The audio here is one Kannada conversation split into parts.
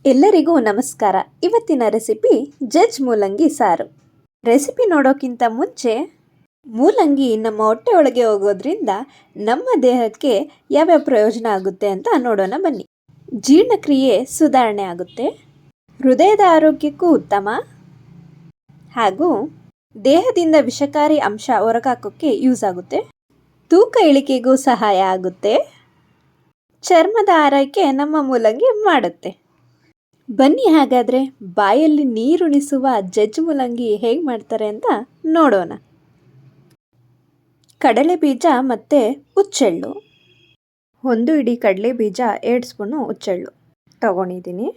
ಎಲ್ಲರಿಗೂ ನಮಸ್ಕಾರ. ಇವತ್ತಿನ ರೆಸಿಪಿ ಜಜ್ ಮೂಲಂಗಿ ಸಾರು. ರೆಸಿಪಿ ನೋಡೋಕ್ಕಿಂತ ಮುಂಚೆ ಮೂಲಂಗಿ ನಮ್ಮ ಹೊಟ್ಟೆ ಒಳಗೆ ಹೋಗೋದ್ರಿಂದ ನಮ್ಮ ದೇಹಕ್ಕೆ ಯಾವ್ಯಾವ ಪ್ರಯೋಜನ ಆಗುತ್ತೆ ಅಂತ ನೋಡೋಣ ಬನ್ನಿ. ಜೀರ್ಣಕ್ರಿಯೆ ಸುಧಾರಣೆ ಆಗುತ್ತೆ, ಹೃದಯದ ಆರೋಗ್ಯಕ್ಕೂ ಉತ್ತಮ, ಹಾಗೂ ದೇಹದಿಂದ ವಿಷಕಾರಿ ಅಂಶ ಹೊರಗಾಕೋಕ್ಕೆ ಯೂಸ್ ಆಗುತ್ತೆ, ತೂಕ ಇಳಿಕೆಗೂ ಸಹಾಯ ಆಗುತ್ತೆ, ಚರ್ಮದ ಆರೈಕೆ ನಮ್ಮ ಮೂಲಂಗಿ ಮಾಡುತ್ತೆ. ಬನ್ನಿ ಹಾಗಾದರೆ ಬಾಯಲ್ಲಿ ನೀರುಣಿಸುವ ಜಜ್ ಮೂಲಂಗಿ ಹೇಗೆ ಮಾಡ್ತಾರೆ ಅಂತ ನೋಡೋಣ. ಕಡಲೆ ಬೀಜ ಮತ್ತು ಹುಚ್ಚೆಳ್ಳು, 1 ಇಡೀ ಕಡಲೆ ಬೀಜ, 2 ಸ್ಪೂನು ಹುಚ್ಚೆಳ್ಳು ತಗೊಂಡಿದ್ದೀನಿ.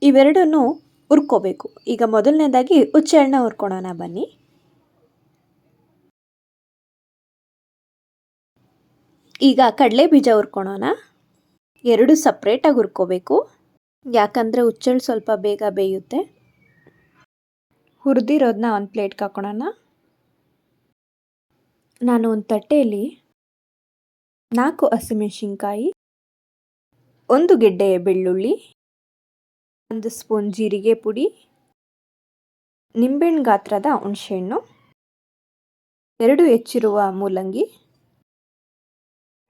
ಇವೆರಡನ್ನು ಹುರ್ಕೋಬೇಕು. ಈಗ ಮೊದಲನೇದಾಗಿ ಹುಚ್ಚೆಳ್ಳನ್ನ ಹುರ್ಕೊಳ್ಳೋಣ ಬನ್ನಿ. ಈಗ ಕಡಲೆ ಬೀಜ ಹುರ್ಕೊಳ್ಳೋಣ. 2 ಸಪ್ರೇಟಾಗಿ ಹುರ್ಕೋಬೇಕು, ಯಾಕಂದರೆ ಹುಚ್ಚೆಳ್ಳು ಸ್ವಲ್ಪ ಬೇಗ ಬೇಯುತ್ತೆ. ಹುರಿದಿರೋದನ್ನ ಒಂದು ಪ್ಲೇಟ್ಗೆ ಹಾಕೊಳ್ಳೋಣ. ನಾನು ಒಂದು ತಟ್ಟೆಯಲ್ಲಿ 4 ಹಸಿಮೆಣಸಿನ್ಕಾಯಿ, 1 ಗೆಡ್ಡೆ ಬೆಳ್ಳುಳ್ಳಿ, 1 ಸ್ಪೂನ್ ಜೀರಿಗೆ ಪುಡಿ, ನಿಂಬೆಹಣ್ಣು ಗಾತ್ರದ ಹುಣಸೆಹಣ್ಣು, 2 ಹೆಚ್ಚಿರುವ ಮೂಲಂಗಿ,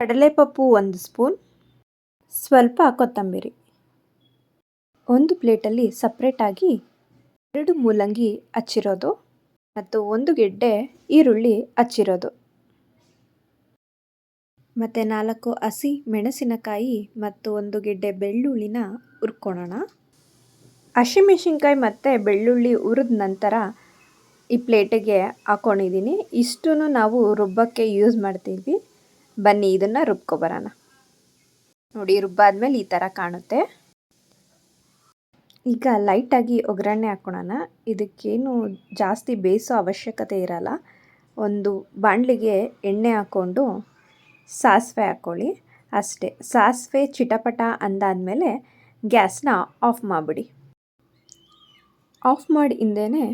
ಕಡಲೆಪಪ್ಪು 1 ಸ್ಪೂನ್, ಸ್ವಲ್ಪ ಕೊತ್ತಂಬರಿ. ಒಂದು ಪ್ಲೇಟಲ್ಲಿ ಸಪ್ರೇಟಾಗಿ 2 ಮೂಲಂಗಿ ಹಚ್ಚಿರೋದು ಮತ್ತು 1 ಗೆಡ್ಡೆ ಈರುಳ್ಳಿ ಹಚ್ಚಿರೋದು ಮತ್ತು 4 ಹಸಿ ಮೆಣಸಿನಕಾಯಿ ಮತ್ತು 1 ಗೆಡ್ಡೆ ಬೆಳ್ಳುಳ್ಳಿನ ಹುರ್ಕೊಳ್ಳೋಣ. ಹಸಿಮೆಣಸಿನ್ಕಾಯಿ ಮತ್ತು ಬೆಳ್ಳುಳ್ಳಿ ಹುರಿದ ನಂತರ ಈ ಪ್ಲೇಟಿಗೆ ಹಾಕ್ಕೊಂಡಿದ್ದೀನಿ. ಇಷ್ಟೂ ನಾವು ರುಬ್ಬಕ್ಕೆ ಯೂಸ್ ಮಾಡ್ತೀವಿ. ಬನ್ನಿ ಇದನ್ನು ರುಬ್ಕೊಬರೋಣ. ನೋಡಿ, ರುಬ್ಬಾದ್ಮೇಲೆ ಈ ಥರ ಕಾಣುತ್ತೆ. ಈಗ ಲೈಟಾಗಿ ಒಗ್ಗರಣೆ ಹಾಕ್ಕೊಳ್ಳೋಣ. ಇದಕ್ಕೇನು ಜಾಸ್ತಿ ಬೇಯಿಸೋ ಅವಶ್ಯಕತೆ ಇರಲ್ಲ. ಒಂದು ಬಾಣಲಿಗೆ ಎಣ್ಣೆ ಹಾಕ್ಕೊಂಡು ಸಾಸಿವೆ ಹಾಕ್ಕೊಳ್ಳಿ, ಅಷ್ಟೇ. ಸಾಸಿವೆ ಚಿಟಪಟ ಅಂದಾದಮೇಲೆ ಗ್ಯಾಸ್ನ ಆಫ್ ಮಾಡಿಬಿಡಿ. ಆಫ್ ಮಾಡಿ ಹಿಂದೆಯೇ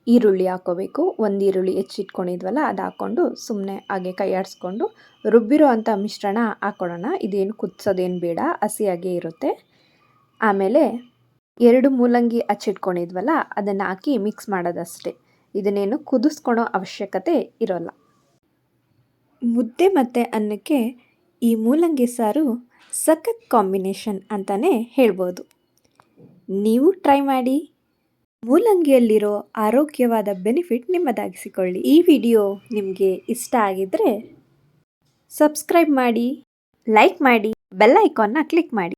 ಈರುಳ್ಳಿ ಹಾಕ್ಕೋಬೇಕು. 1 ಈರುಳ್ಳಿ ಹೆಚ್ಚಿಟ್ಕೊಂಡಿದ್ವಲ್ಲ ಅದು ಹಾಕ್ಕೊಂಡು ಸುಮ್ಮನೆ ಹಾಗೆ ಕೈ ಆಡಿಸ್ಕೊಂಡು ರುಬ್ಬಿರೋ ಅಂಥ ಮಿಶ್ರಣ ಹಾಕ್ಕೊಳ್ಳೋಣ. ಇದೇನು ಕುದಿಸೋದೇನು ಬೇಡ, ಹಸಿಯಾಗೇ ಇರುತ್ತೆ. ಆಮೇಲೆ 2 ಮೂಲಂಗಿ ಹಚ್ಚಿಟ್ಕೊಂಡಿದ್ವಲ್ಲ ಅದನ್ನು ಹಾಕಿ ಮಿಕ್ಸ್ ಮಾಡೋದಷ್ಟೇ. ಇದನ್ನೇನು ಕುದಿಸ್ಕೊಳೋ ಅವಶ್ಯಕತೆ ಇರೋಲ್ಲ. ಮುದ್ದೆ ಮತ್ತು ಅನ್ನಕ್ಕೆ ಈ ಮೂಲಂಗಿ ಸಾರು ಸಖತ್ ಕಾಂಬಿನೇಷನ್ ಅಂತಲೇ ಹೇಳ್ಬೋದು. ನೀವು ಟ್ರೈ ಮಾಡಿ. ಮೂಲಂಗಿಯಲ್ಲಿರೋ ಆರೋಗ್ಯವಾದ ಬೆನಿಫಿಟ್ ನಿಮ್ಮದಾಗಿಸಿಕೊಳ್ಳಿ. ಈ ವಿಡಿಯೋ ನಿಮಗೆ ಇಷ್ಟ ಆಗಿದ್ದರೆ ಸಬ್ಸ್ಕ್ರೈಬ್ ಮಾಡಿ, ಲೈಕ್ ಮಾಡಿ, ಬೆಲ್ ಐಕಾನ್ನ ಕ್ಲಿಕ್ ಮಾಡಿ.